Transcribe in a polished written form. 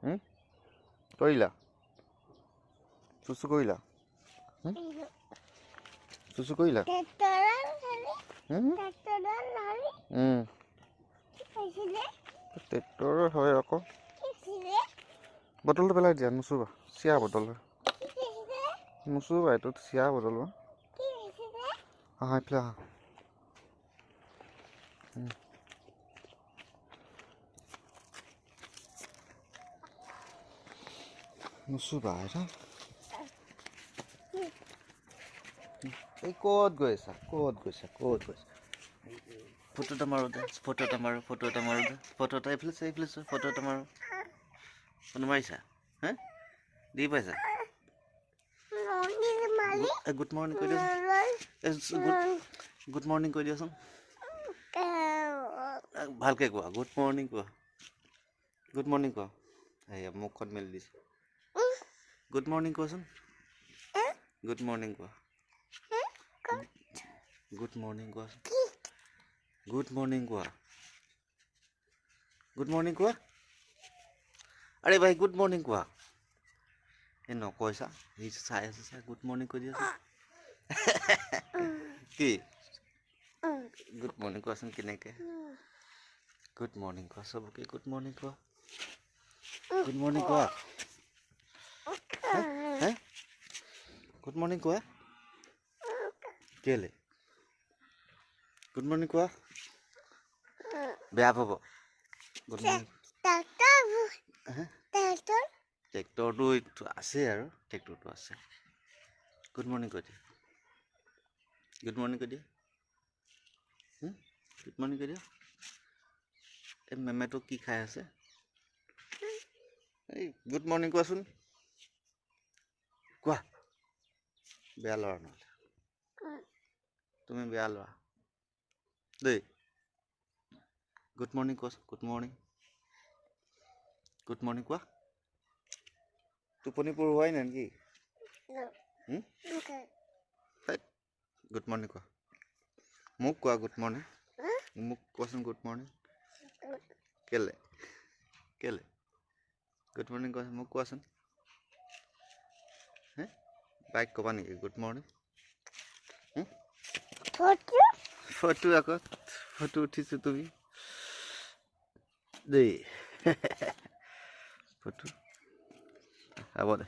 কৰিলা চুচু কৰিলা চুচু কৰিলা ট্ৰেক্টৰ হয় আকৌ বটলটো পেলাই দিয়া নুচুবা চিয়া বটল নুচুবা এইটো চিয়া বটল এইফালে আহা নুচুবা এটা এই ক'ত গৈছা ফটো এটা মাৰো দে ফটো এটা মাৰো ফটো এটা এইফালে চোৱা ফটো এটা মাৰো ফটো মাৰিছা হা দি পাইছা গুড মৰ্ণিং কৈ দিয়াচোন গুড মৰ্ণিং কৈ দিয়াচোন ভালকে কোৱা গুড মৰ্ণিং কোৱা এয়া মুখখন মেলি দিছে গুড মৰ্ণিং কোৱাচোন গুড মৰ্ণিং কোৱা গুড মৰ্ণিং কোৱাচোন গুড মৰ্ণিং কোৱা আৰে ভাই গুড মৰ্ণিং কোৱা এই নকৈছা সি চাই আছে চাই গুড মৰ্ণিং কৈ দিয়াচোন কি গুড মৰ্ণিং কোৱাচোন কেনেকৈ গুড মৰ্ণিং কোৱা চবকে গুড মৰ্ণিং কোৱা গুড মৰ্ণিং কোৱা গুড মৰ্ণিং কোৱা কেলে গুড মৰ্ণিং কোৱা বেয়া পাব গুড মৰ্ণিং ট্ৰেক্টৰটো আছে আৰু ট্ৰেক্টৰটো আছে গুড মৰ্ণিং কৈ দিয়া গুড মৰ্ণিং কৈ দিয়া এই মেমেটো কি খাই আছে এই গুড মৰ্ণিং কোৱাচোন কোৱা বেয়া ল'ৰা নহ'লে তুমি বেয়া ল'ৰা দেই গুড মৰ্ণিং কোৱাচোন গুড মৰ্ণিং কোৱা টোপনি পঢ়ুৱাই নাই নেকি গুড মৰ্ণিং কোৱা মোক কোৱা গুড মৰ্ণিং মোক কোৱাচোন গুড মৰ্ণিং কেলে গুড মৰ্ণিং কোৱাচোন মোক কোৱাচোন বাইক ক'বা নেকি গুড মৰ্ণিং ফটো আকৌ ফটো উঠিছো তুমি দেই ফটো হ'ব দে